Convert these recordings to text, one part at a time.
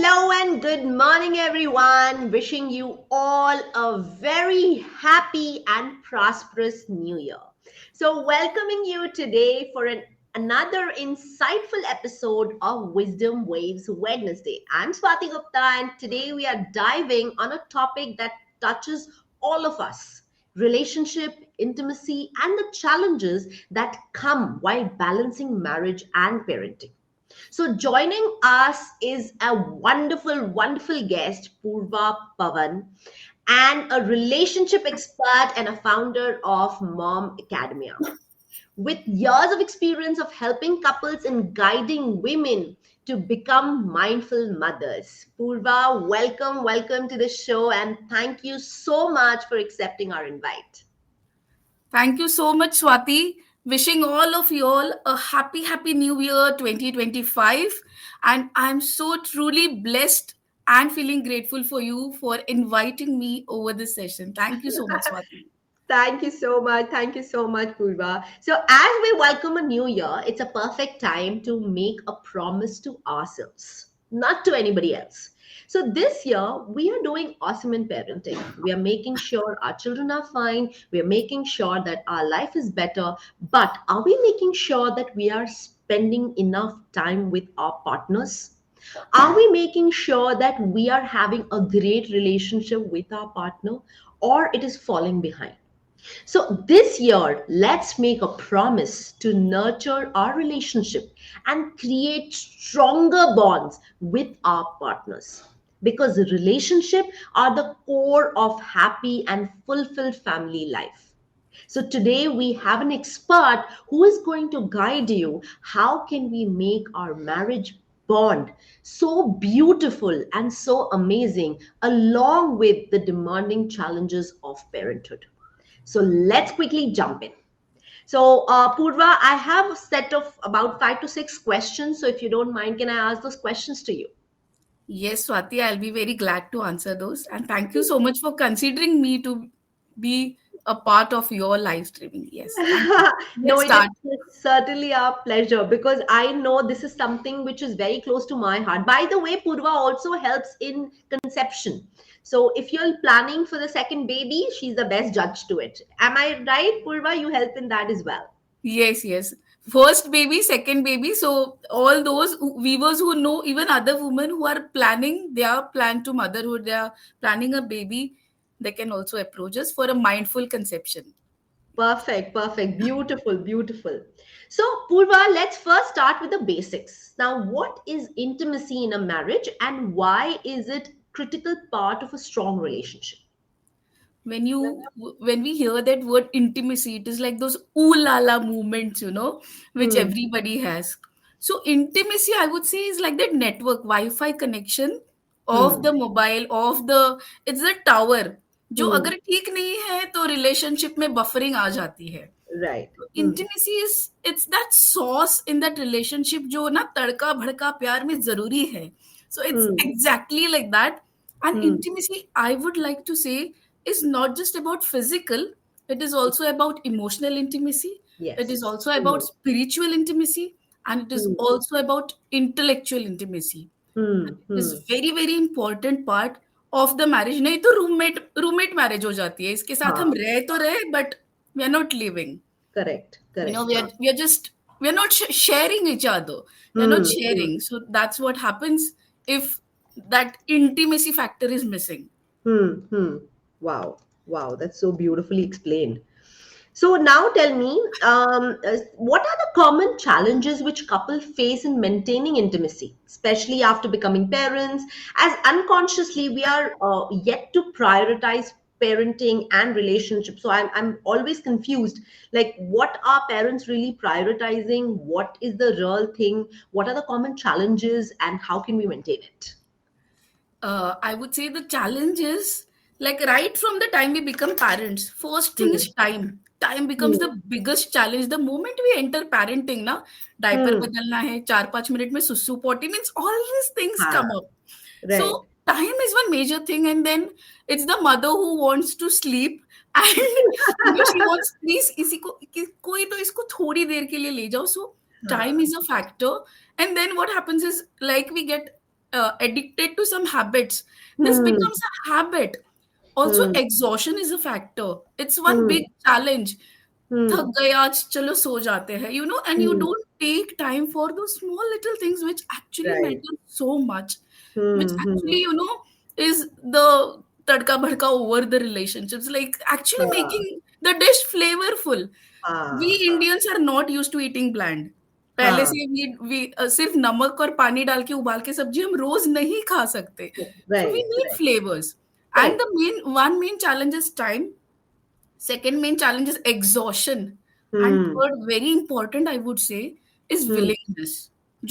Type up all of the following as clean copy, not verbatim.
Hello and good morning, everyone. Wishing you all a very happy and prosperous new year. So, welcoming you today for another insightful episode of Wisdom Waves Wednesday. I'm Swati Gupta, and today we are diving on a topic that touches all of us: relationship, intimacy, and the challenges that come while balancing marriage and parenting. So, joining us is a wonderful, wonderful guest, Purva Pavan, and a relationship expert and a founder of Mom Academia. With years of experience of helping couples and guiding women to become mindful mothers. Purva, welcome to the show, and thank you so much for accepting our invite. Thank you so much, Swati. Wishing all of you all a happy new year 2025. And I'm so truly blessed and feeling grateful for you for inviting me over this session. Thank you so much, Swati. Thank you so much. Thank you so much, Purva. So, as we welcome a new year, it's a perfect time to make a promise to ourselves, not to anybody else. So, this year, we are doing awesome in parenting. We are making sure our children are fine. We are making sure that our life is better. But are we making sure that we are spending enough time with our partners? Are we making sure that we are having a great relationship with our partner, or it is falling behind? So, this year, let's make a promise to nurture our relationship and create stronger bonds with our partners. Because relationship are the core of happy and fulfilled family life. So today we have an expert who is going to guide you how can we make our marriage bond so beautiful and so amazing along with the demanding challenges of parenthood. So let's quickly jump in. So, Purva, I have a set of about 5 to 6 questions. So, if you don't mind, can I ask those questions to you? Yes, Swati, I'll be very glad to answer those. And thank you so much for considering me to be a part of your live streaming. Yes, thank you. No, Let's it is start. certainly our pleasure because I know this is something which is very close to my heart. By the way, Purva also helps in conception. So, if you're planning for the second baby, she's the best judge to it. Am I right, Purva? You help in that as well. Yes. First baby, second baby. So all those viewers who know, even other women who are planning their plan to motherhood, they are planning a baby, they can also approach us for a mindful conception. Perfect. Beautiful. So, Purva, let's first start with the basics. Now, what is intimacy in a marriage and why is it critical part of a strong relationship? When we hear that word intimacy, it is like those ooh la la movements, which Hmm. everybody has. So intimacy, I would say, is like that network Wi-Fi connection of Hmm. the mobile, of the it's the tower. जो Hmm. अगर ठीक नहीं है तो relationship में buffering आ जाती है. Right. Hmm. Intimacy is it's that sauce in that relationship जो ना तड़का भड़का प्यार में जरूरी है. So it's Hmm. Exactly like that. And Hmm. Intimacy I would like to say is not just about physical, it is also about emotional intimacy, it is Yes. also Hmm. about spiritual intimacy, and it is Hmm. also about intellectual intimacy. Hmm. It is Hmm. very important part of the marriage. नहीं तो roommate marriage हो जाती है. इसके साथ हम हाँ. रह तो रहे but we are not living. Correct. We are हाँ. we are not sharing each other. We are not Hmm. Hmm. sharing. So that's what happens if that intimacy factor is missing. Hmm. Wow. Wow. That's so beautifully explained. So now tell me, what are the common challenges which couples face in maintaining intimacy, especially after becoming parents, as unconsciously we are yet to prioritize parenting and relationships. So I'm always confused, like what are parents really prioritizing? What is the real thing? What are the common challenges and how can we maintain it? I would say the challenge is like right from the time we become parents, first thing Hmm. is time. Time becomes Hmm. the biggest challenge. The moment we enter parenting, na, diaper Hmm. बदलना है, 4-5 minute में सुसु potty means all these things हाँ, come up. So right. time is one major thing, and then it's the mother who wants to sleep, and she wants please इसी को कोई तो इसको थोड़ी देर के लिए ले जाओ. So हाँ. time is a factor, and then what happens is like we get addicted to some habits, this Hmm. becomes a habit. Also, Hmm. exhaustion is a factor. It's one Hmm. big challenge. थक Hmm. गए आज चलो सो जाते हैं, and you Hmm. don't take time for those small little things which actually Right. matter so much, which Hmm. Hmm. actually is the tadka bhadka over the relationships, like actually हाँ, making the dish flavorful. We हाँ, हाँ, Indians are not used to eating bland. पहले हाँ, से we सिर्फ नमक और पानी डाल के उबाल के सब्जी हम रोज नहीं खा सकते. So we right, need right, flavors. And correct. the main challenge is time. Second main challenge is exhaustion. And Hmm. third, very important, I would say, is Hmm. willingness.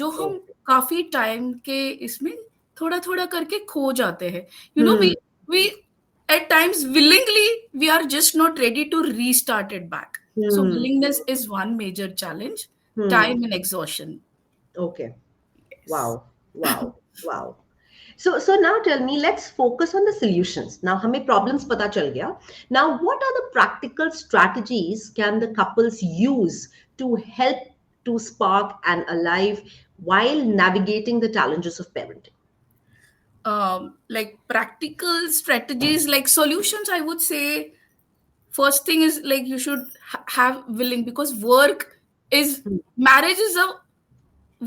जो हम Okay. काफी टाइम के इसमें थोड़ा थोड़ा करके खो जाते हैं. Hmm. We at times willingly we are just not ready to restart it back. So Hmm. willingness is one major challenge. Hmm. Time and exhaustion. Okay. Yes. Wow. Wow. Wow. So now tell me, let's focus on the solutions. Now हमें problems पता चल गया. Now what are the practical strategies can the couples use to help to spark and alive while navigating the challenges of parenting? Like practical strategies, like solutions, I would say first thing is like you should have willing, because work is Hmm. marriage is a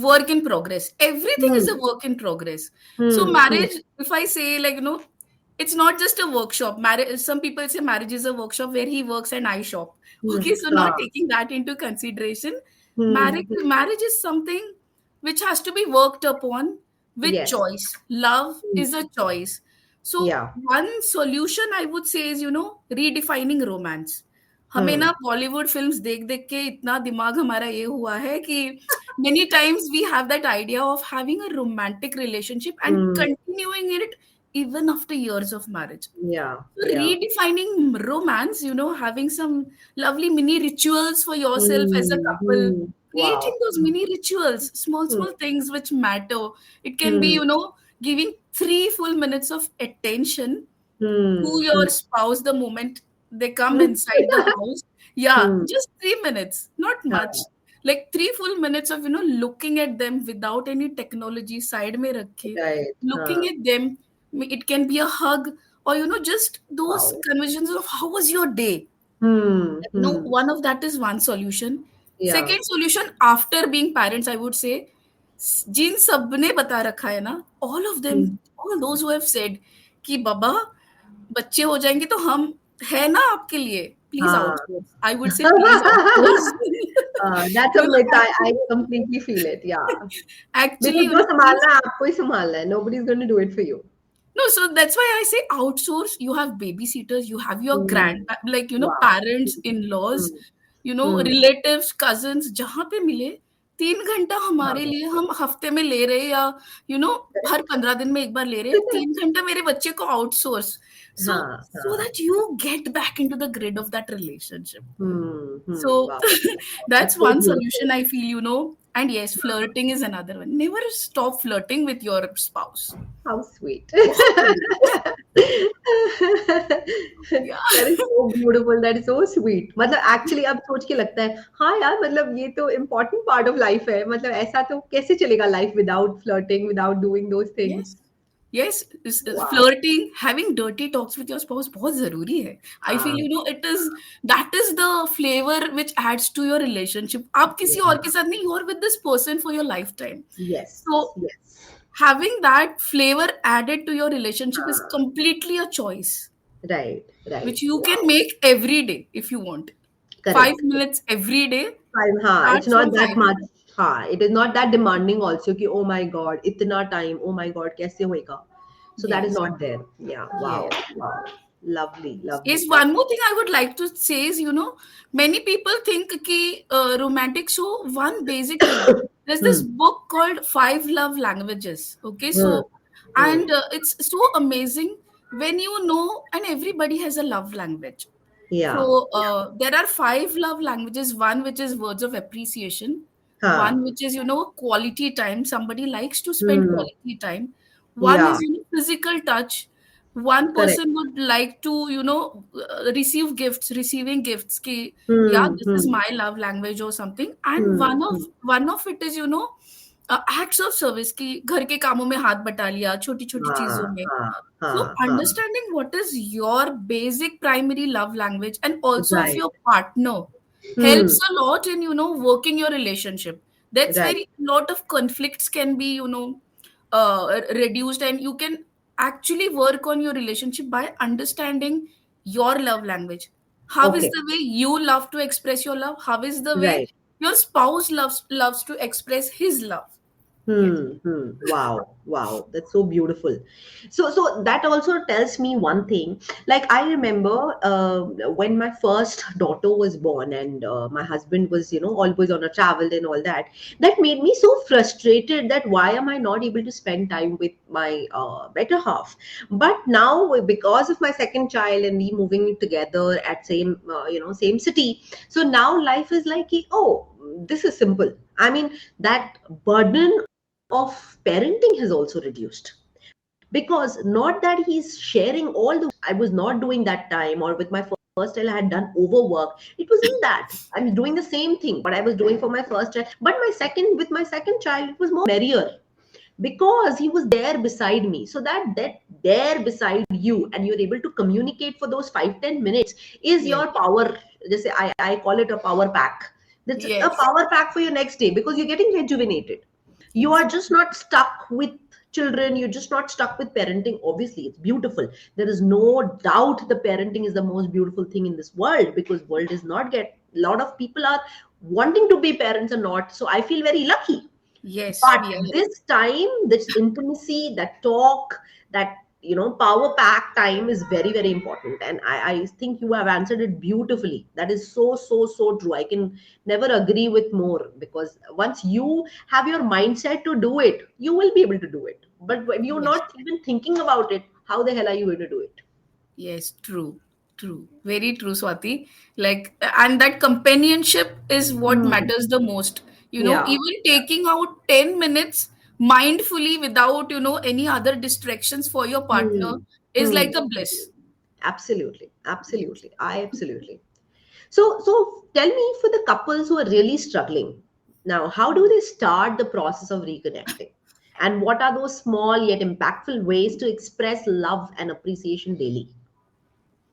work in progress. Everything is Hmm. a work in progress. So Hmm. Hmm. marriage, if I say like it's not just a workshop. Marriage, some people say marriage is a workshop where he works and I shop. Hmm. Okay, so not Ah. taking that into consideration, Hmm. marriage is something which has to be worked upon with Yes. choice. Love Hmm. is a choice. So Yeah. one solution I would say is redefining romance. हमें Hmm. ना Bollywood films देख देख के इतना दिमाग हमारा ये हुआ है कि many times we have that idea of having a romantic relationship and Hmm. continuing it even after years of marriage. Yeah. So Yeah. redefining romance, having some lovely mini rituals for yourself as a Hmm. couple, Hmm. creating Wow. those mini rituals, small, Hmm. small things which matter. It can be, Hmm. giving 3 full minutes of attention Hmm. to Hmm. your spouse the moment they come Hmm. inside the house. Yeah, Hmm. just 3 minutes, not much. हाँ, Like 3 full minutes of looking at them without any technology side mein rakhe, right. हाँ. looking at them. It can be a hug, or just those Wow. conversations of how was your day. Hmm. Hmm. One of that is one solution. Yeah. Second solution, after being parents, I would say, जिन सबने बता रखा है ना, all of them, Hmm. all those who have said कि बाबा बच्चे हो जाएंगे तो हम है ना आपके लिए, प्लीज हाँ. Outsource. I would say please outsource. That's a myth. I completely feel it. Yeah. Actually, Because जो please. संभालना है आपको ही संभालना है. Nobody's going to do it for you. No, so that's why I say outsource. You have babysitters, you have your Hmm. like Wow. parents, in-laws, Hmm. Hmm. relatives, cousins, जहाँ पे मिले 3 घंटा हमारे हाँ. लिए हम हफ्ते में ले रहे, या हर 15 दिन में एक बार ले रहे, 3 घंटा मेरे बच्चे को आउटसोर्स. So हाँ. so हाँ. that you get back into the grid of that relationship. Hmm. Hmm. So Wow. Wow. that's That's so one beautiful. solution I feel. And yes, flirting is another one. Never stop flirting with your spouse. How sweet. बहुत बढ़िया. Yeah. That is so beautiful. That is so sweet. मतलब actually अब सोच के लगता है हाँ यार मतलब ये तो इम्पोर्टेंट पार्ट ऑफ लाइफ है मतलब ऐसा तो कैसे चलेगा life without flirting without doing those things Yes. Yes, wow flirting, having dirty talks with your spouse बहुत ज़रूरी है. I feel हाँ that is the flavor which adds to your relationship. आप किसी और के साथ नहीं, you are with this person for your lifetime. Yes So yes having that flavor added to your relationship is हाँ completely a choice, right which right you can wow make every day if you want. Five correct minutes every day. Time हाँ Start it's not from that 5 minutes. Much हाँ it is not that demanding also कि oh my God इतना time oh my God कैसे होएगा so that is Yes. not there yeah wow Yes. wow lovely lovely Yes, one lovely more thing I would like to say is, many people think ki romantic show one basic thing. There's this hmm. book called Five Love Languages. Okay, Hmm. so Hmm. and it's so amazing when and everybody has a love language. Yeah. So there are five love languages. One which is words of appreciation. Huh. One which is quality time. Somebody likes to spend Hmm. quality time. One Yeah. is physical touch. One Correct. person would like to receive gifts, receiving gifts. Ki, yeah, Hmm. this is Hmm. my love language or something. And Hmm. one of Hmm. one of it is acts of service की घर के कामों में हाथ बटा लिया, छोटी छोटी चीजों हाँ में. हाँ So हाँ हाँ. understanding what is your basic primary love language and also of Right. your partner helps Hmm. a lot in, working your relationship. That's where Right. a lot of conflicts can be, reduced, and you can actually work on your relationship by understanding your love language. How is Okay. the way you love to express your love? How is the way Right. your spouse loves to express his love? Yes. Wow, wow, that's so beautiful. So that also tells me one thing. Like I remember when my first daughter was born, and my husband was, always on a travel and all that. That made me so frustrated that why am I not able to spend time with my better half? But now because of my second child and we moving together at same, same city, so now life is like, oh, this is simple. I mean, that burden of parenting has also reduced, because not that he's sharing all the I was not doing that time, or with my first child I had done overwork. It wasn't that I was doing the same thing what I was doing for my first child, but my second child it was more merrier, because he was there beside me. So that there beside you and you're able to communicate for those 5-10 minutes is Yes. your power. Just say I call it a power pack. That's a Yes. power pack for your next day, because you're getting rejuvenated. You Yes. are just not stuck with children, you're just not stuck with parenting. Obviously it's beautiful, there is no doubt the parenting is the most beautiful thing in this world, because world is not get a lot of people are wanting to be parents or not, so I feel very lucky. Yes, But we are. this time, this intimacy, that talk, that power pack time is very, very important. And I think you have answered it beautifully. That is so, so, so true. I can never agree with more, because once you have your mindset to do it, you will be able to do it. But when you're Yes. not even thinking about it, how the hell are you going to do it? Yes, true. True. Very true, Swati. Like, and that companionship is what Hmm. matters the most. Yeah. Even taking out 10 minutes mindfully without, any other distractions for your partner Hmm. is Hmm. like a bliss. Absolutely. Yes. Absolutely. I absolutely. So tell me, for the couples who are really struggling now, how do they start the process of reconnecting? And what are those small yet impactful ways to express love and appreciation daily?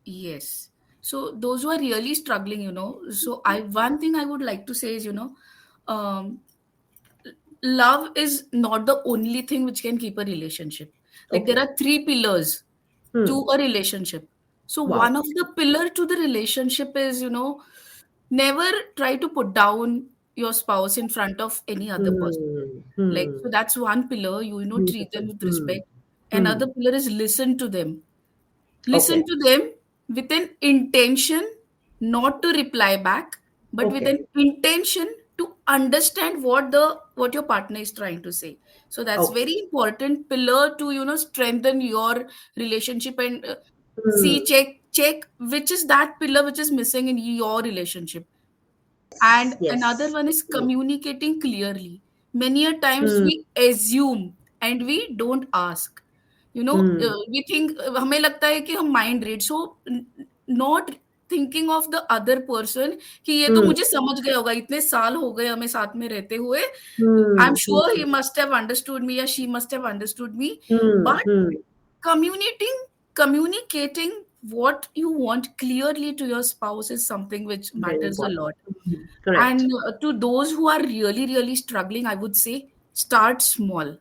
Yes. So those who are really struggling, so one thing I would like to say is, um, love is not the only thing which can keep a relationship. Like there Okay. are three pillars Hmm. to a relationship. So one Wow. of the pillar to the relationship is, never try to put down your spouse in front of any other person. Like, Hmm. so that's one pillar, treat them Beautiful. with Hmm. respect. Hmm. Another pillar is listen to them. Listen Okay. to them with an intention, not to reply back, but with Okay. an intention to understand what your partner is trying to say. So that's Okay. very important pillar to strengthen your relationship, and see, Hmm. check which is that pillar which is missing in your relationship. And Yes. another Yes. one is communicating clearly. Many a times Hmm. we assume and we don't ask. Hmm. We think हमें लगता है कि हम mind read. So not thinking of the other person कि ये तो Hmm. मुझे समझ गया होगा, इतने साल हो गए हमें साथ में रहते हुए. I'm Hmm. Hmm. sure he must have understood me or she must have understood me. Hmm. But Hmm. communicating what you want clearly to your spouse is something which Very matters a important. lot. Correct. And to those who are really, really struggling, I would say start small.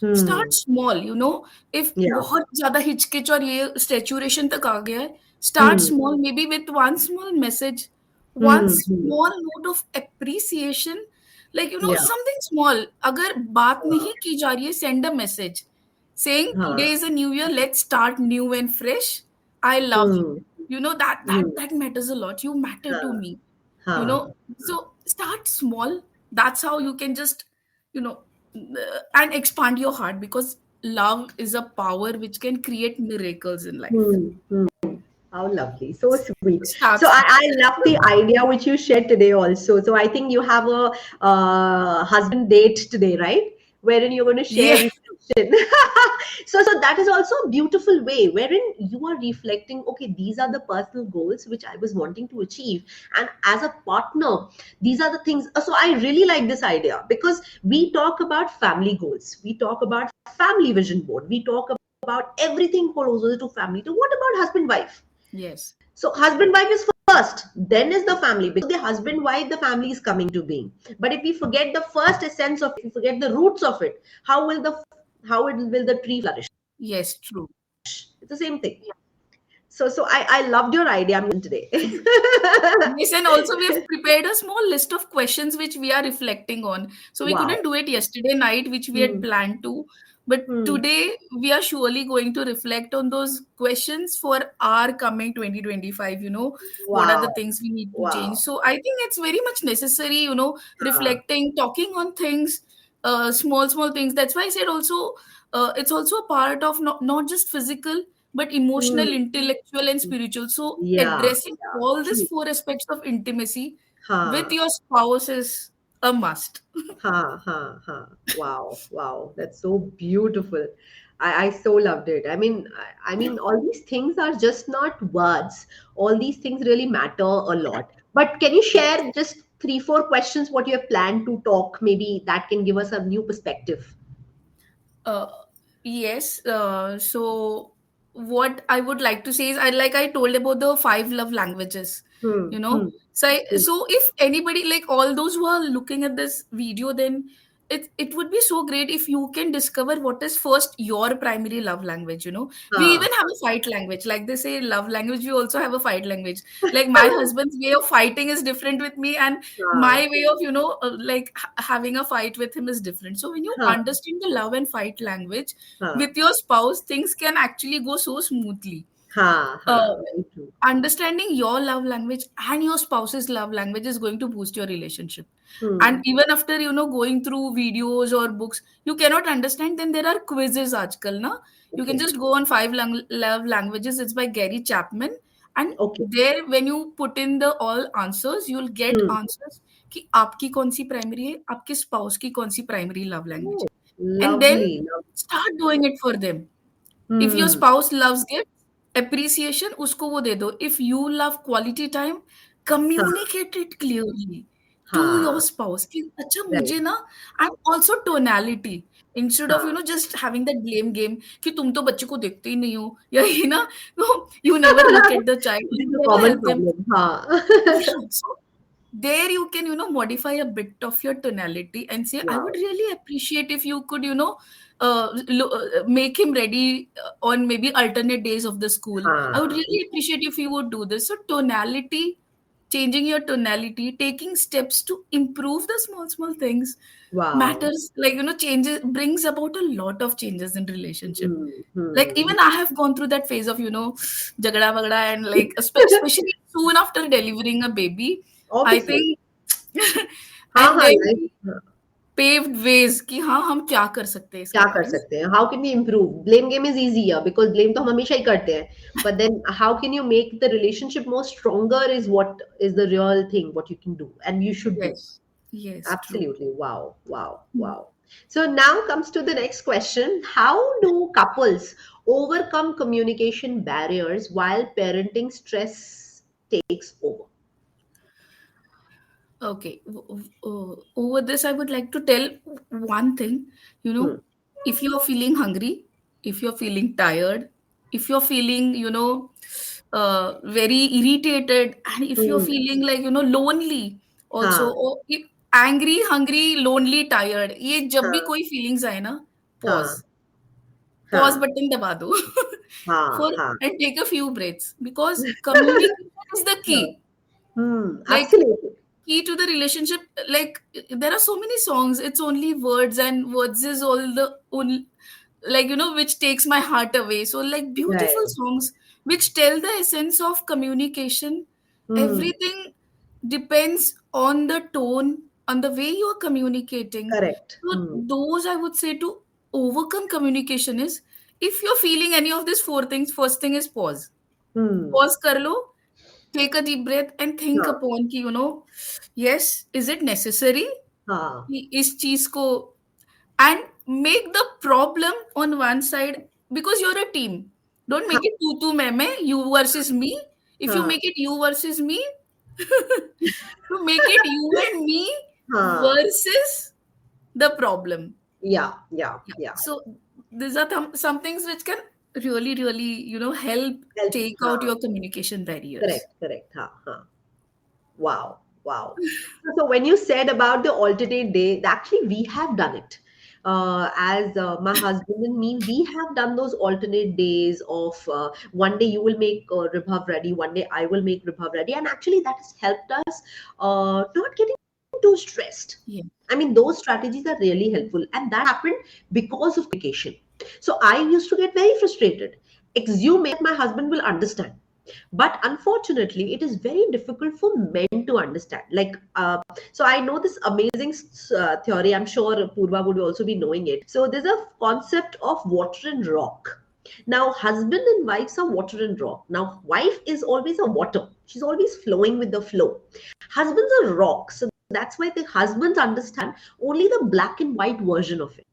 Hmm. Start small, if Yeah. बहुत ज़्यादा हिचकिच और ये saturation तक आ गया है, start Hmm. small, maybe with one small message, one Hmm. Hmm. small note of appreciation, like, Yeah. something small. अगर बात नहीं की जा रही है, send a message saying, Huh. today is a new year, let's start new and fresh. I love you. Hmm. That Hmm. that matters a lot. You matter to Huh. me. you Huh. know so start small. That's how you can just you know and expand your heart, because love is a power which can create miracles in life. Hmm. Hmm. How lovely. So sweet. Start So small. I love the idea which you shared today also. So I think you have a husband date today, right? Wherein you're going to share Yeah. this. So that is also a beautiful way wherein you are reflecting, okay, these are the personal goals which I was wanting to achieve, and as a partner, these are the things. So I really like this idea, because we talk about family goals, we talk about family vision board, we talk about everything closer to family. To what about husband wife? Yes. So husband wife is first, then is the family, because the husband wife, the family is coming to being. But if we forget the first essence of it, if we forget the roots of it, how will the tree flourish? Yes, true. It's the same thing. So I loved your idea. I'm today. Yes, and also we have prepared a small list of questions which we are reflecting on. So we Wow. couldn't do it yesterday night, which we had Hmm. planned to. But Hmm. today we are surely going to reflect on those questions for our coming 2025. What are the Wow. things we need to change? Wow. So I think it's very much necessary, Ah. reflecting, talking on things, small, small things. That's why I said also, it's also a part of not just physical, but Hmm. emotional, intellectual, and spiritual. So Yeah. addressing Yeah. all these True. four aspects of intimacy with Huh. your spouse is a must. Ha ha ha. Wow, wow. That's so beautiful. I so loved it. I mean, all these things are just not words. All these things really matter a lot. But can you Yes. share just three, four questions what you have planned to talk? Maybe that can give us a new perspective. Uh, yes. So what I would like to say is, I told about the five love languages. Hmm. You know, Hmm. Hmm. so if anybody, like all those who are looking at this video, then it would be so great if you can discover what is first your primary love language. We Ha. even have a fight language, like they say love language. We also have a fight language. Like my husband's way of fighting is different with me, and Ha. my way of having a fight with him is different. So when you Ha. understand the love and fight language Ha. with your spouse, things can actually go so smoothly. Ha. uh, Ha. Very true. Understanding your love language and your spouse's love language is going to boost your relationship. And Hmm. even after going through videos or books, you cannot understand, then there are quizzes aajkal na. You can Okay. just go on five love languages. It's by Gary Chapman. And Okay. there, when you put in the all answers, you'll get Hmm. answers कि आपकी कौन सी primary है, आपके spouse की कौन सी primary love language Oh, है, and then lovely. start doing it for them. If your Hmm. spouse loves gifts, appreciation उसको वो दे दो. If you love quality time, Ha. communicate it clearly to your Ha. spouse कि अच्छा Right. मुझे ना. And also tonality, instead of Ha. just having that blame game कि तुम तो बच्चे को देखते ही नहीं हो, या no, you never look at the child, This is you a never common help them. problem. Ha. Yeah, so there you can modify a bit of your tonality and say, I would Wow. really appreciate if you could make him ready on maybe alternate days of the school. I would Ha. really appreciate if you would do this. So tonality, changing your tonality, taking steps to improve the small small things Wow. matters. Changes brings about a lot of changes in relationship. Hmm. Like Hmm. even I have gone through that phase of jagada vagada, and like especially soon after delivering a baby, I Obviously. think. हाँ And हाँ then life we paved ways कि हाँ हम क्या कर सकते हैं क्या इसके कर लिए. सकते हैं, how can we improve? Blame game is easier because blame तो हम हमेशा ही करते हैं, but then how can you make the relationship more stronger is what is the real thing what you can do and you should do. Yes, yes, true. Absolutely. Wow, wow, Hmm. wow. So now comes to the next question. How do couples overcome communication barriers while parenting stress takes over? Okay. Over this, I would like to tell one thing. You Hmm. know, if you're feeling hungry, if you're feeling tired, if you're feeling, very irritated, and if you're Hmm. feeling like, lonely also, हाँ or if angry, hungry, lonely, tired, ये जब भी हाँ कोई feelings आए ना, हाँ pause. Pause हाँ button दबा दो. हाँ For हाँ and take a few breaths, because communication is the हाँ. key. Like Absolutely. key to the relationship. Like there are so many songs, it's only words, and words is all the only, like which takes my heart away. So like beautiful Right. songs which tell the essence of communication. Hmm. Everything depends on the tone, on the way you are communicating. Correct. So those I would say to overcome communication is, if you're feeling any of these four things, first thing is pause. Hmm. Pause कर लो, take a deep breath and think हाँ upon कि yes, is it necessary हाँ कि इस चीज को. and make the problem on one side, because you're a team. Don't make it tu me, you versus me. If you हाँ, make it you versus me, to make it you and me हाँ, versus the problem. yeah, yeah, Yeah. yeah. So these are some things which can really, really, help Help, take out हाँ, your communication barriers. correct, correct, हाँ, हाँ. Wow, wow. So when you said about the alternate day, actually we have done it. As my husband and me, we have done those alternate days of one day you will make Ribhav ready, one day I will make Ribhav ready, and actually that has helped us not getting too stressed. Yeah. I mean, those strategies are really helpful, and that happened because of communication. So I used to get very frustrated, assuming that my husband will understand, but unfortunately it is very difficult for men to understand. Like so I know this amazing theory, I'm sure Purva would also be knowing it. So there's a concept of water and rock. Now husband and wives are water and rock. Now wife is always a water, she's always flowing with the flow. Husbands are rock, so that's why the husbands understand only the black and white version of it,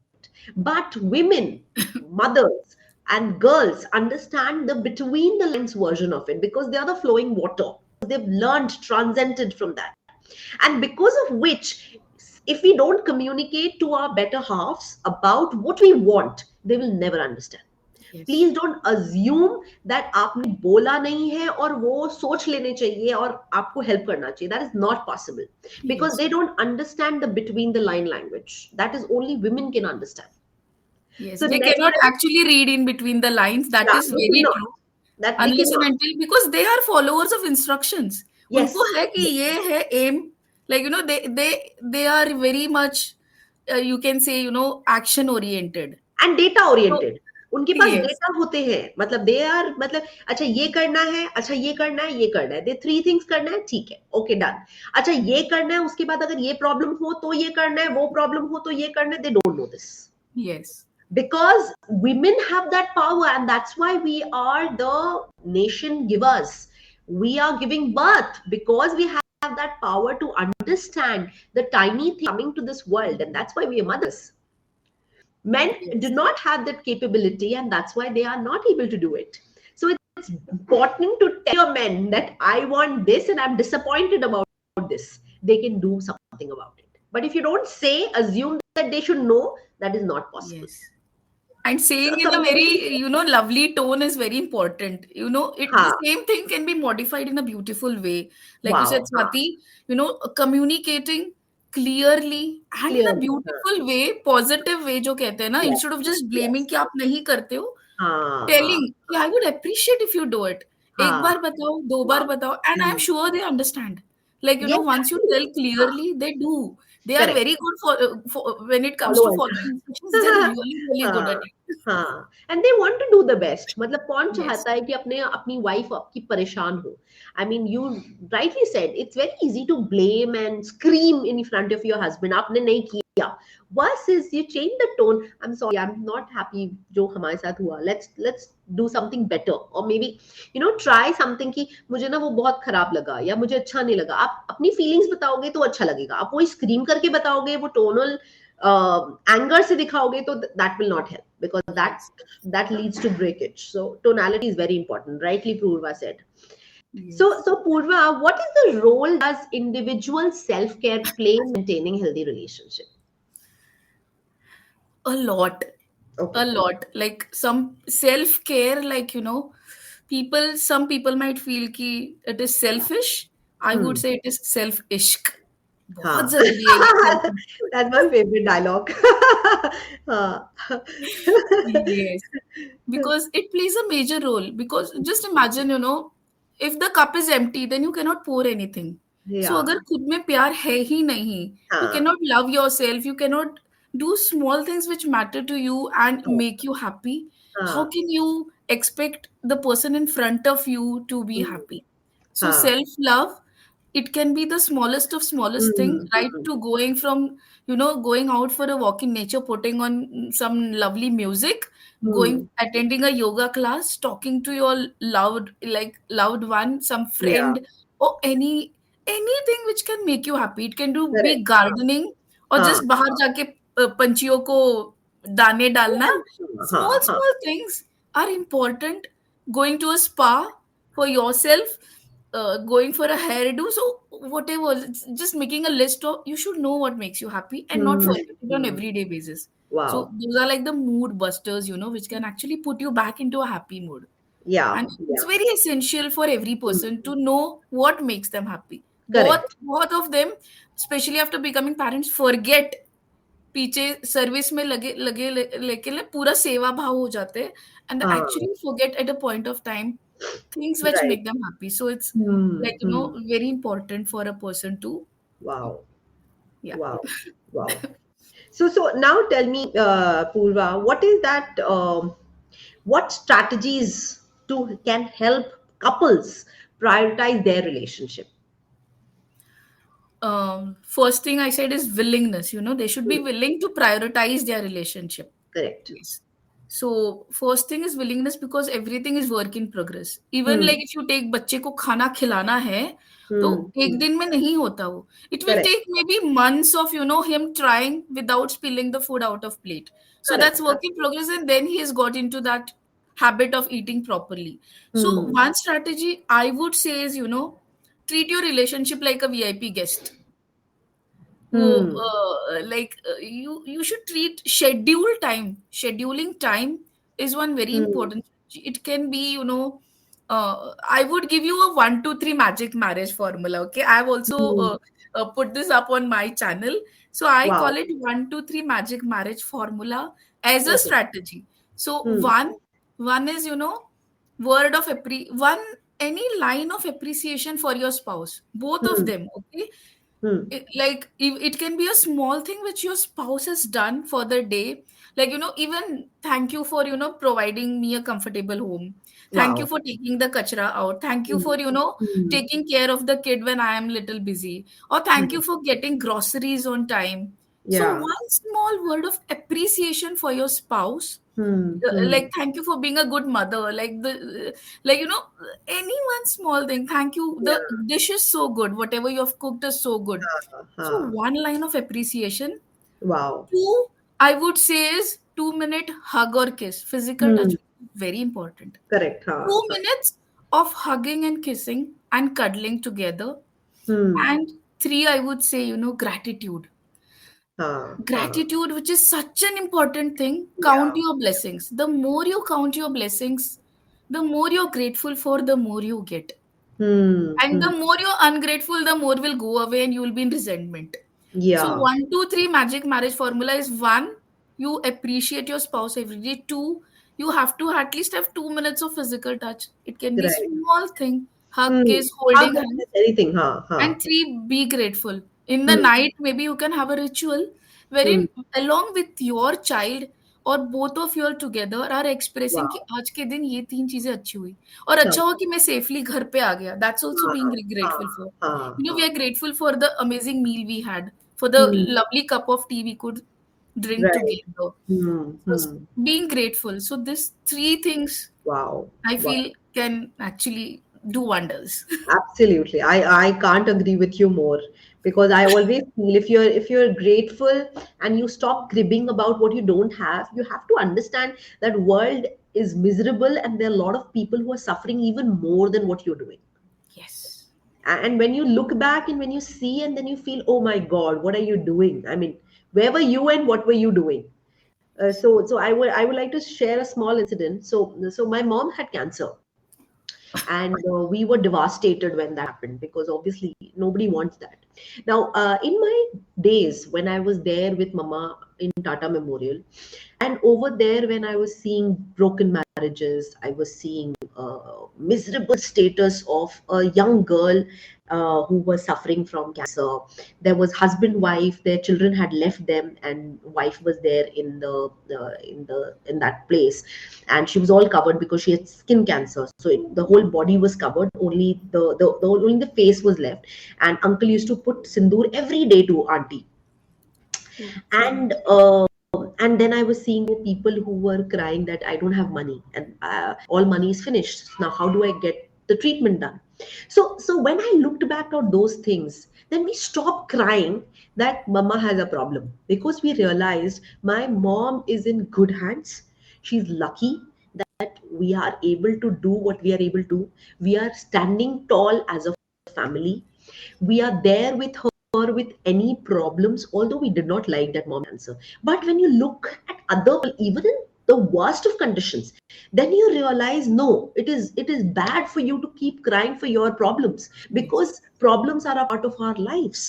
but women, mothers, and girls understand the between the lines version of it because they are the flowing water. They've learned, transcended from that. And because of which, if we don't communicate to our better halves about what we want, they will never understand. Yes. Please don't assume that आपने बोला नहीं है और वो सोच लेने चाहिए और आपको हेल्प करना चाहिए. That is not possible because Yes. They don't understand the between the line language. That is only women can understand. Yes. So They next cannot time, actually read in between the lines. That yeah, is they very cannot. true. That they Unless and cannot. until, because they are followers of instructions. उनको Yes, है कि yes. ये है aim. Like, they are very much, you can say, action oriented. And data So, oriented. उनके पास yes. Data होते हैं, मतलब they are, मतलब अच्छा ये करना है, अच्छा ये करना है, ये करना है, दे थ्री थिंग्स करना है, ठीक है, ओके डन. अच्छा ये करना है, उसके बाद अगर ये प्रॉब्लम हो तो ये करना है, वो प्रॉब्लम हो तो ये करना है. They don't know this Yes. because women have that power, and that's why we are the nation givers. We are giving birth because we have that power to understand the tiny thing coming to this world, and that's why we are mothers. Men do Yes. not have that capability, and that's why they are not able to do it. So it's important to tell your men that I want this and I'm disappointed about this. They can do something about it. But if you don't say, assume that they should know, that is not possible. Yes. And So, saying in a so very, lovely tone is very important. The ha, same thing can be modified in a beautiful way. Like you said, wow, ha, Swati, communicating clearly and in a clearly, ha, beautiful way, positive way, जो कहते हैं ना, yes, instead of just blaming yes, कि आप नहीं करते हो, ha, ha, telling कि I would appreciate if you do it. एक ha, बार बताओ, दो बार wow. बताओ, and I'm Hmm. sure they understand. Like, Yes, once you tell absolutely. Ha, clearly, they do. They are correct. very good for when it comes to Followers. following instructions. They're really, really good at हाँ, it. हाँ. And they want to do the best. मतलब कौन Yes. चाहता है कि अपने अपनी wife आपकी परेशान हो. I mean, you rightly said it's very easy to blame and scream in front of your husband. आपने नहीं किया. Versus you change the tone. I'm sorry, I'm not happy जो हमारे साथ हुआ. Let's do something better. Or maybe try something कि मुझे ना वो बहुत खराब लगा या मुझे अच्छा नहीं लगा. आप अपनी feelings बताओगे तो अच्छा लगेगा. आप वही scream करके बताओगे, वो tonal anger से दिखाओगे तो that will not help because that Yes. that leads to breakage. So tonality is very important, rightly Purva said. so Yes. so Purva, what is the role does individual self-care play in maintaining healthy relationship? A lot. A Okay. lot. Like some self-care, like, some people might feel कि it is selfish. I would Hmm. say it is self-ishq. बहुत हाँ. जरूरी है ये self. That's my favorite dialogue. हाँ. Yes. Because it plays a major role. Because just imagine, if the cup is empty, then you cannot pour anything. So Yeah. अगर खुद में प्यार है ही नहीं, you हाँ. cannot love yourself, you cannot do small things which matter to you and make you happy. How हाँ. can you expect the person in front of you to be Hmm. happy? So हाँ. self love, it can be the smallest of smallest thing, Hmm. right, to going from, going out for a walk in nature, putting on some lovely music, going Hmm. attending a yoga class, talking to your loved one, some Yeah. friend, or anything which can make you happy. It can do be Correct. हाँ. gardening, or हाँ. just बाहर जाके पंछियों को दाने डालना. Small हाँ, हाँ. small things are important. Going to a spa for yourself, going for a hairdo, so whatever, just making a list of, you should know what makes you happy and not Hmm. forget it on Hmm. everyday basis. So Wow. those are like the mood busters, which can actually put you back into a happy mood. Yeah, And it's yeah. very essential for every person to know what makes them happy. both Correct. both of them, especially after becoming parents, forget. पीछे service में लगे लगे लेकिन पूरा सेवा भाव हो जाते हैं, and हाँ, actually forget at a point of time things which right. make them happy. So it's Hmm. like, Hmm. very important for a person to, Wow. yeah. Wow. Wow. So now tell me, Purva, what is that? What strategies to can help couples prioritize their relationship? First thing I said is willingness. They should be Hmm. willing to prioritize their relationship. Correct. Yes. So first thing is willingness, because everything is work in progress. Even Hmm. like if you take बच्चे को खाना खिलाना है, तो Hmm. एक Hmm. दिन में नहीं होता वो. It will Correct. take maybe months of him trying without spilling the food out of plate. So that's Correct. work in progress, and then he has got into that habit of eating properly. So Hmm. one strategy I would say is, treat your relationship like a VIP guest. वो Hmm. like, you should treat scheduling time is one very Hmm. important. It can be, I would give you a 1 2 3 magic marriage formula. Okay, I've also Hmm. put this up on my channel. So I call Wow. it 1 2 3 magic marriage formula as a Okay. strategy. So Hmm. one is, word of one, any line of appreciation for your spouse, both of Hmm. them. Okay, Hmm. like it can be a small thing which your spouse has done for the day, like, even thank you for, providing me a comfortable home, thank you Wow. for taking the kachra out, thank you Hmm. for, Hmm. taking care of the kid when I am little busy, or thank Hmm. you for getting groceries on time. So Yeah. one small word of appreciation for your spouse, Hmm. Hmm. like thank you for being a good mother, like like, any one small thing, thank you, the Yeah. dish is so good, whatever you have cooked is so good. So Huh. one line of appreciation. Wow. Two, I would say, is 2 minute hug or kiss. Physical touch, Hmm. very important. Correct. Huh. 2 minutes of hugging and kissing and cuddling together. Hmm. And three, I would say, gratitude. Huh. Huh. Gratitude, which is such an important thing. Count Yeah. your blessings. The more you count your blessings, the more you're grateful for, the more you get. Hmm. And the Hmm. more you're ungrateful, the more will go away and you will be in resentment. So Yeah. 1 2 3 magic marriage formula is: one, you appreciate your spouse every day. Two, you have to at least have 2 minutes of physical touch. It can be Right. small thing, hug, Hmm. kiss, How holding good hands. is anything? Huh. Huh. And three, be grateful. In the Hmm. night, maybe you can have a ritual Hmm. wherein, along with your child, और both of you all together are expressing कि Wow. आज के दिन ये तीन चीजें अच्छी हुई, और Huh. अच्छा हुआ कि मैं safely घर पे आ गया. That's also being Huh. grateful Huh. for. Huh. We Huh. are grateful for the amazing meal we had, for the Hmm. lovely cup of tea we could drink Right. together. Hmm. Just Hmm. being grateful. So these three things Wow. I Wow. feel can actually do wonders. Absolutely. I can't agree with you more because I always feel if you're grateful and you stop cribbing about what you don't have, you have to understand that world is miserable and there are a lot of people who are suffering even more than what you're doing. Yes. And when you look back and when you see and then you feel, oh my God, what are you doing? I mean, where were you and what were you doing? So I would like to share a small incident. So my mom had cancer, and we were devastated when that happened because obviously nobody wants that. Now, in my days when I was there with Mama in Tata Memorial, and over there when I was seeing broken marriages, I was seeing miserable status of a young girl who was suffering from cancer. There was husband wife, their children had left them, and wife was there in that place, and she was all covered because she had skin cancer, so the whole body was covered, only only the face was left. And uncle used to put sindoor every day to auntie. Okay. And then I was seeing people who were crying that I don't have money, and all money is finished. Now, how do I get the treatment done. So when I looked back at those things, then we stopped crying that mama has a problem, because we realized my mom is in good hands. She's lucky that we are able to do what we are able to. We are standing tall as a family. We are there with her with any problems, although we did not like that mom answer. But when you look at other people, even in the worst of conditions, then you realize, no, it is bad for you to keep crying for your problems, Yes. because problems are a part of our lives.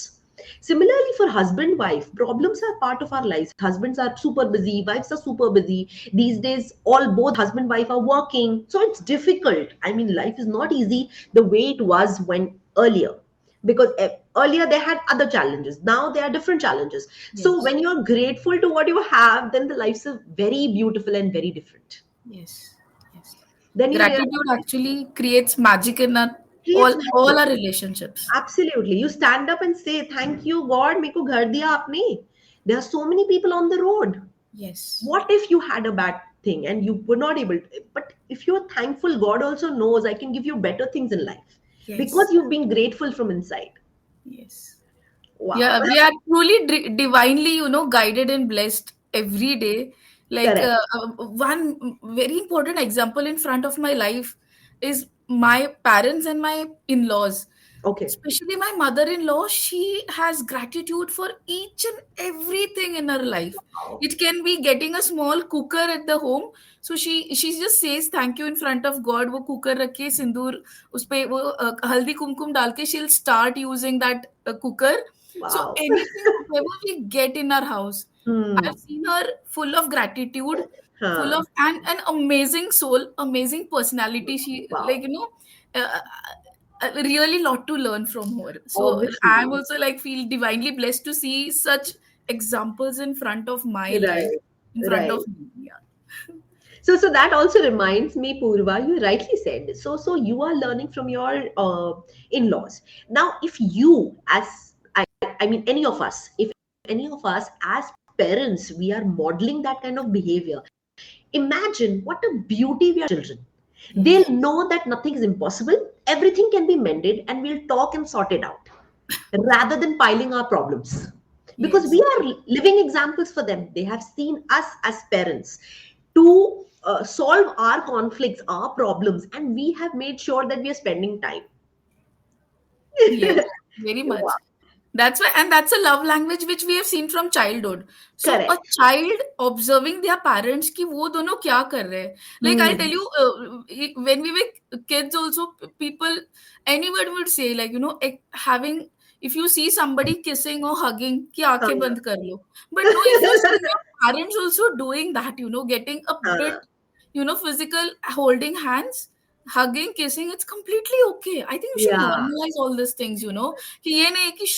Similarly, for husband wife, problems are part of our lives. Husbands are super busy, wives are super busy these days. All both husband wife are working, so it's difficult. I mean, life is not easy the way it was when earlier, because earlier they had other challenges, now there are different challenges. So Yes. when you're grateful to what you have, then the lives are very beautiful and very different. Yes. Yes. Then you realize Gratitude actually creates magic in our creates all magic. our relationships. Absolutely, you stand up and say thank you god, meko ghar diya aapne. There are so many people on the road. Yes. What if you had a bad thing and you were not able to, but if you're thankful, god also knows I can give you better things in life, Yes. because you've been grateful from inside. Yes. Wow. Yeah, we are truly divinely, guided and blessed every day. Like Correct. one very important example in front of my life is my parents and my in-laws. Okay. Especially my mother-in-law, she has gratitude for each and everything in her life. Wow. It can be getting a small cooker at the home. So she just says thank you in front of God. वो cooker रख के सिंदूर उस पे वो हल्दी कुमकुम डाल के she'll start using that cooker. So Wow. anything, whatever we get in our house, I've Hmm. seen her full of gratitude, full Huh. of and an amazing soul, amazing personality. She Wow. uh, really lot to learn from her. So I'm Obviously. also like feel divinely blessed to see such examples in front of my life, Right. in front of Right. me. Yeah. So that also reminds me, Purva, you rightly said. So you are learning from your in-laws. Now, if you, as I mean, any of us, if any of us as parents, we are modeling that kind of behavior, imagine what a beauty we are children. They'll Yes. know that nothing is impossible, everything can be mended, and we'll talk and sort it out rather than piling our problems. Because we Yes. are living examples for them. They have seen us as parents to solve our conflicts, our problems, and we have made sure that we are spending time. Yes. Very much. Wow. That's why, and that's a love language which we have seen from childhood. So a Correct. child observing their parents कि वो दोनों क्या कर रहे हैं. Like I'll tell Hmm. you, when we were kids also, people, anyone would say like, having, if you see somebody kissing or hugging, कि आंखें Huh. बंद कर लो. But no, if you see your parents also doing that, getting a Huh. bit, physical, holding hands, hugging, kissing, it's completely okay. I think we should Yeah. normalize all these things, कि ये नहीं है कि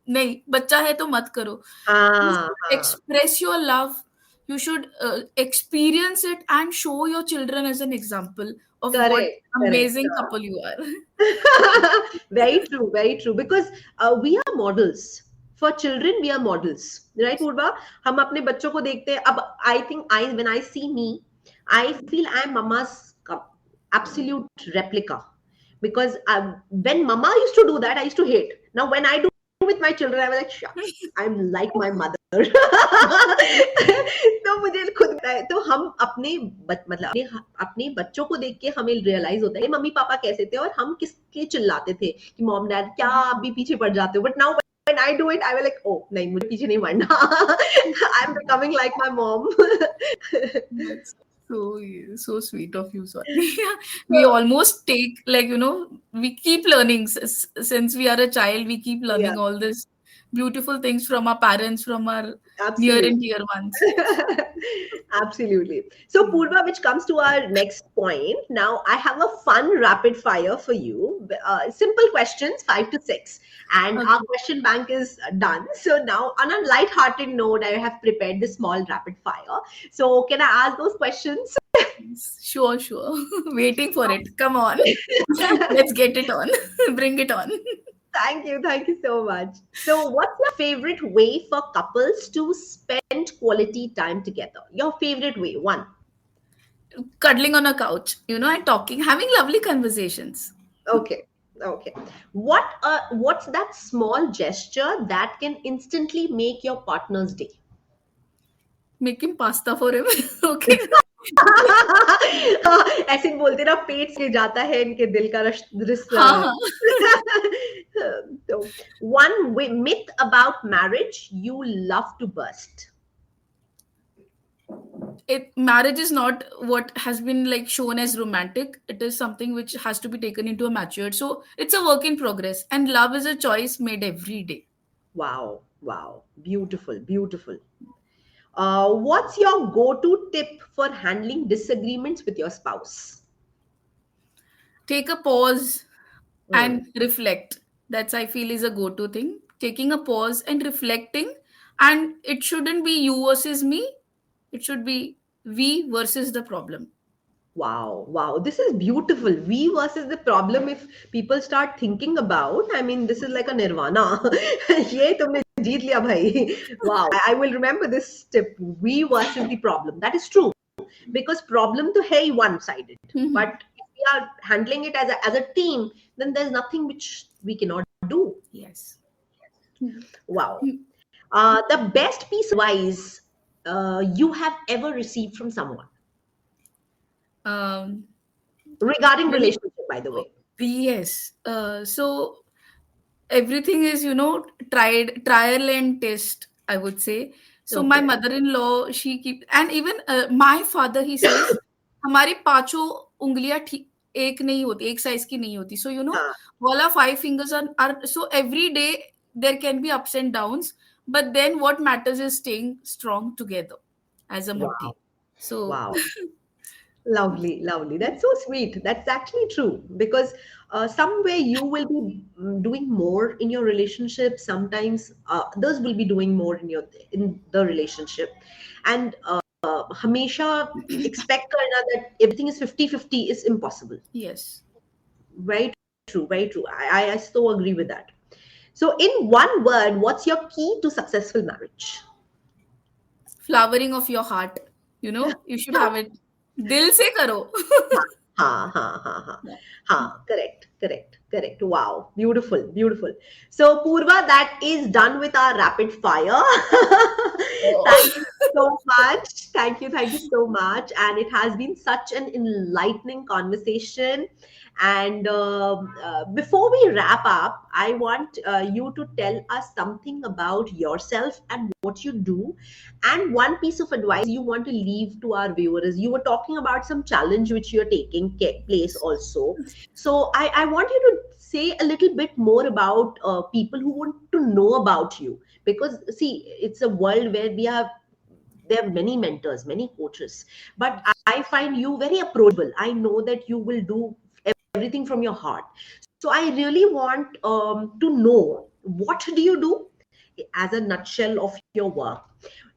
नहीं बच्चा है तो मत करो. You Ah, should huh. express your love. You should experience it and show your children as an example of what Correct. Correct. amazing couple you are. Very true, very true. Because we are models for children. We are models, right, Purva? हम अपने बच्चों को देखते हैं. अब I think when I see me, I feel I am mama's absolute replica. Because when mama used to do that, I used to hate. Now when I do with my children, I'm like, shucks, I'm like my mother. तो मुझे खुद लगता है, तो हम मतलब अपने बच्चों को देख के हमें रियलाइज होता है कि मम्मी पापा कैसे थे और हम किसके चिल्लाते थे कि मॉम डैड क्या आप भी पीछे पड़ जाते हो. But now when I do it, I will like, oh, नहीं मुझे पीछे नहीं पड़ना. I'm becoming like my mom. That's so sweet of you, Swati. We almost take like we keep learning since we are a child. We keep Yeah, learning all this beautiful things from our parents, from our near absolutely. and dear ones. Yes. Absolutely. So, Purva, which comes to our next point. Now, I have a fun rapid fire for you. Simple questions, 5 to 6. And our Okay. question bank is done. So, now, on a light-hearted note, I have prepared this small rapid fire. So, can I ask those questions? Sure, sure. Waiting for it. Come on. Let's get it on. Bring it on. Thank you. Thank you so much. So, what's your favorite way for couples to spend quality time together? Your favorite way, one. cuddling on a couch, and talking, having lovely conversations. Okay. Okay. What's that small gesture that can instantly make your partner's day? Making pasta for him. Okay. ऐसे बोलते ना पेट से जाता है इनके दिल का रिश्ता. हाँ, हाँ. So, one myth about marriage you love to burst. Marriage is not what has been like shown as romantic. It is something which has to be taken into a matured. So it's a work in progress, and love is a choice made every day. Wow, wow, beautiful, beautiful. What's your go-to tip for handling disagreements with your spouse? Take a pause Hmm. and reflect. That's, I feel, is a go-to thing. Taking a pause and reflecting, and it shouldn't be you versus me. It should be we versus the problem. Wow, wow, this is beautiful. We versus the problem. If people start thinking about, I mean, this is like a nirvana. ये तुमने जीत लिया भाई. Wow, I will remember this tip. We versus the problem. That is true because problem to है one-sided. Mhm. But if we are handling it as a team, then there's nothing which we cannot do. Yes. Wow. The best piece of advice you have ever received from someone Um, regarding when relationship, by the way. Yes. So everything is, trial and test, I would say. So my Okay. mother-in-law, she keep, and even my father, he says, हमारी पांचों उंगलियां ठीक एक नहीं होती, एक size की नहीं होती. So हाँ, all our five fingers are so every day there can be ups and downs, but then what matters is staying strong together as a wow, mutti. So wow. Lovely, lovely. That's so sweet. That's actually true because somewhere you will be doing more in your relationship. Sometimes others will be doing more in the relationship, and हमेशा expect करना that everything is 50-50 is impossible. yes, Very true, very true. I so agree with that. So, in one word, what's your key to successful marriage? flowering of your heart, you should have it. Dil se karo. Ha, ha, ha, ha. Yeah. Ha, correct, correct, correct. Wow, beautiful, beautiful. So, Purva, that is done with our rapid fire. Thank you so much. Thank you so much. And it has been such an enlightening conversation. And before we wrap up, I want you to tell us something about yourself and what you do, and one piece of advice you want to leave to our viewers. You were talking about some challenge which you're taking place also. So I want you to say a little bit more about people who want to know about you, because see, it's a world where there are many mentors, many coaches, but Yes. I find you very approachable. I know that you will do everything from your heart. So I really want to know, what do you do as a nutshell of your work?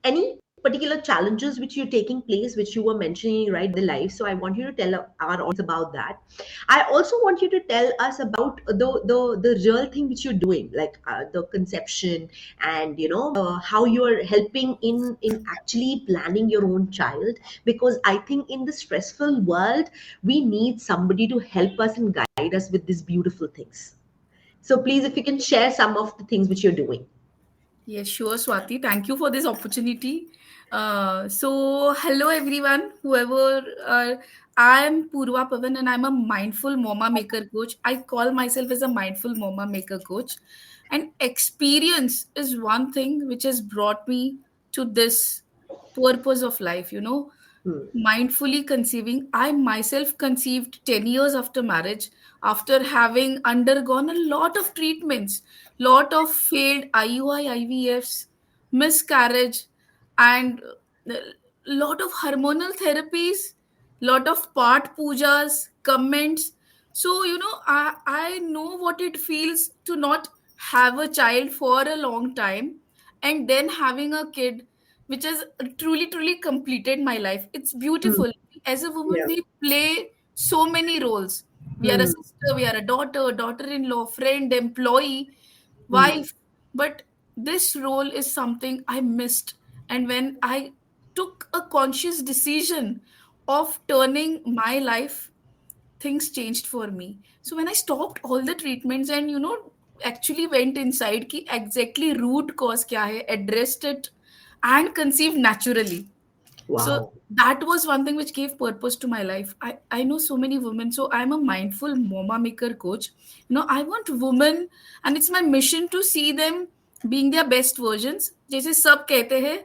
Any particular challenges which you're taking place, which you were mentioning right the life? So I want you to tell our audience about that. I also want you to tell us about the real thing which you're doing, like the conception, and how you're helping in actually planning your own child, because I think in the stressful world we need somebody to help us and guide us with these beautiful things. So please, if you can share some of the things which you're doing. Yes, sure, Swati. Thank you for this opportunity. So, hello everyone. Whoever I am Purva Pavan, and I'm a mindful Momma Maker Coach. I call myself as a mindful Momma Maker Coach, and experience is one thing which has brought me to this purpose of life. Hmm. Mindfully conceiving. I myself conceived 10 years after marriage, after having undergone a lot of treatments, lot of failed IUI, IVFs, miscarriage, and a lot of hormonal therapies, lot of part pujas, comments. So, I know what it feels to not have a child for a long time and then having a kid which has truly, truly completed my life. It's Hmm. beautiful. As a woman, Yeah. we play so many roles. We are a Hmm. sister, we are a daughter, daughter in law, friend, employee, Hmm. wife. But this role is something I missed. And when I took a conscious decision of turning my life, things changed for me. So when I stopped all the treatments and actually went inside ki exactly root cause kya hai, addressed it and conceived naturally. So Wow. that was one thing which gave purpose to my life. I know so many women, so I'm a mindful Momma Maker coach. I want women, and it's my mission to see them being their best versions. जैसे सब कहते हैं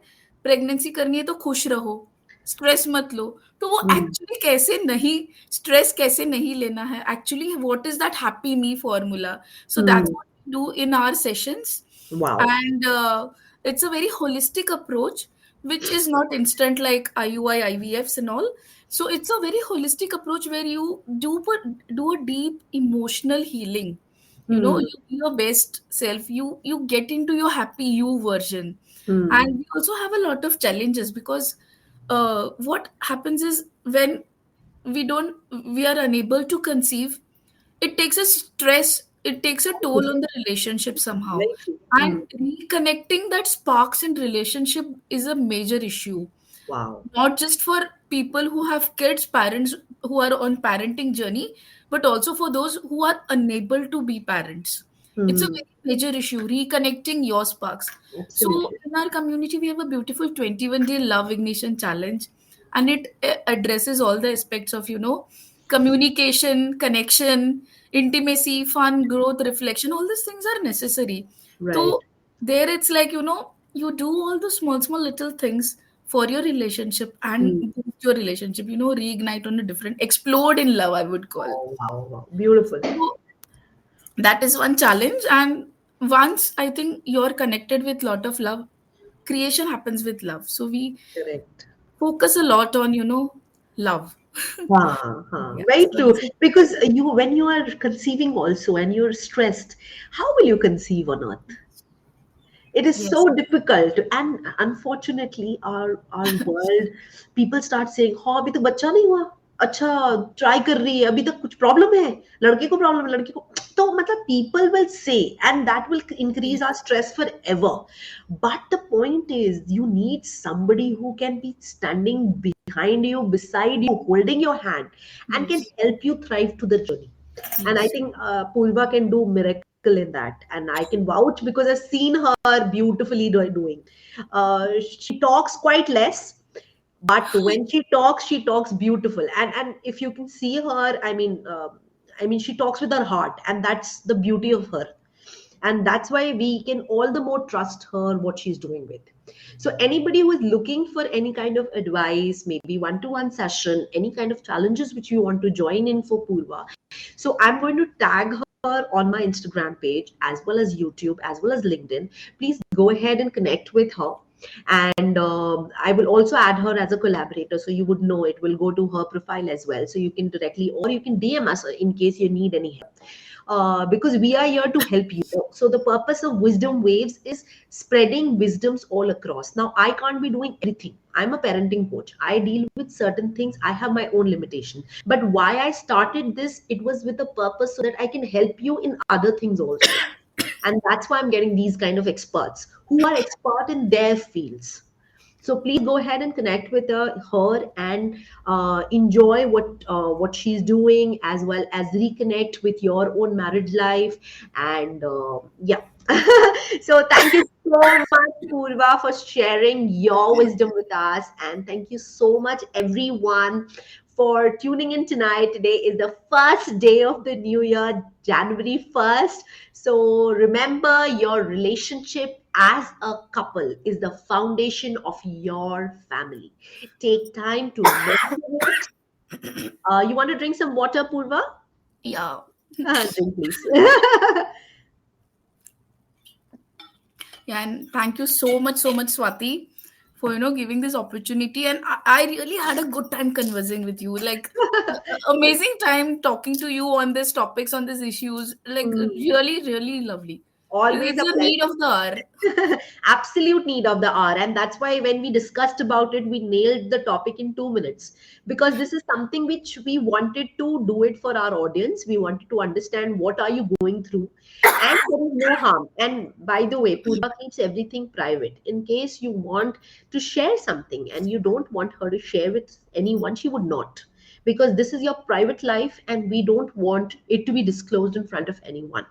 pregnancy करनी है तो खुश रहो, stress मत लो. तो वो Hmm. एक्चुअली कैसे नहीं, स्ट्रेस कैसे नहीं लेना है, actually what is that happy me formula. So that's Hmm. What we do in our sessions. Wow. And it's a very holistic approach, which is not instant like IUI, IVFs and all. So it's a very holistic approach where you do a deep emotional healing. Hmm. You be your best self. You get into your happy you version. Hmm. And we also have a lot of challenges because what happens is when we are unable to conceive, it takes a stress, it takes a toll on the relationship somehow. Very true. Hmm. And reconnecting that sparks in relationship is a major issue, Wow. not just for people who have kids, parents who are on parenting journey, but also for those who are unable to be parents. It's a Hmm. very major issue, reconnecting your sparks. So Absolutely. in our community we have a beautiful 21-day love ignition challenge, and it addresses all the aspects of communication, connection, intimacy, fun, growth, reflection. All these things are necessary. Right. So there it's like you do all the small small little things for your relationship and Hmm. boost your relationship, reignite on a different, explode in love, I would call. Oh, wow. Wow. Beautiful. So that is one challenge. And once I think you're connected with lot of love, creation happens with love. So we Correct. focus a lot on love. Yeah, Very so true. that's it. Because when you are conceiving also and you're stressed, how will you conceive on earth? It is so Yes. difficult, and unfortunately our world, people start saying, हाँ अभी तो बच्चा नहीं हुआ, अच्छा try कर रही है, अभी तक कुछ प्रॉब्लम है, लड़के को प्रॉब्लम है, लड़की को. तो मतलब people will say, and that will increase our stress forever. But the point is, you need somebody who can be standing behind you, beside you, holding your hand, and can Yes. help you thrive to the journey. And I Yes. think Purva can do miracle in that, and I can vouch because I've seen her beautifully doing. She talks quite less, but when she talks beautiful. And if you can see her, I mean, she talks with her heart, and that's the beauty of her. And that's why we can all the more trust her what she's doing with. So anybody who is looking for any kind of advice, maybe one-to-one session, any kind of challenges which you want to join in for Purva, so I'm going to tag her on my Instagram page as well as YouTube as well as LinkedIn. Please go ahead and connect with her. And I will also add her as a collaborator, so you would know it will go to her profile as well. So you can directly, or you can DM us in case you need any help. Because we are here to help you. So the purpose of Wisdom Waves is spreading wisdoms all across. Now, I can't be doing everything. I'm a parenting coach. I deal with certain things. I have my own limitation. But why I started this, it was with a purpose so that I can help you in other things also. And that's why I'm getting these kind of experts who are expert in their fields. So please go ahead and connect with her and enjoy what she's doing, as well as reconnect with your own marriage life. And yeah. So thank you so much, Purva, for sharing your wisdom with us. And thank you so much, everyone, for tuning in tonight. Today is the first day of the new year, January 1st. So remember, your relationship as a couple is the foundation of your family. Take time to nurture it. You want to drink some water, Purva? Yeah. Drink, please. Yeah, and thank you so much, Swati, for giving this opportunity. And I really had a good time conversing with you. Like amazing time talking to you on these topics, on these issues. Like Mm. really, really lovely. Always It's a a need pleasure. of the hour. Absolute need of the hour, and that's why when we discussed about it, we nailed the topic in 2 minutes, because this is something which we wanted to do it for our audience. We wanted to understand what are you going through, and there is no harm. And by the way, Purva keeps everything private. In case you want to share something and you don't want her to share with anyone, she would not, because this is your private life and we don't want it to be disclosed in front of anyone.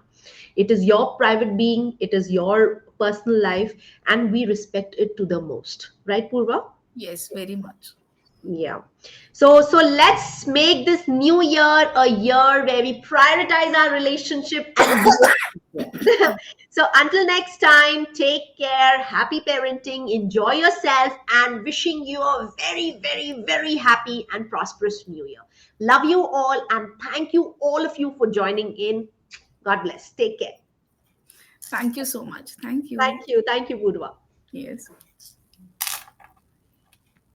It is your private being, it is your personal life, and we respect it to the most. Right, Purva? Yes, very much. Yeah. So let's make this new year a year where we prioritize our relationship and grow. So until next time, take care, happy parenting, enjoy yourself, and wishing you a very, very, very happy and prosperous new year. Love you all, and thank you all of you for joining in. God bless. Take care. Thank you so much. Thank you. Thank you. Thank you, Purva. Yes.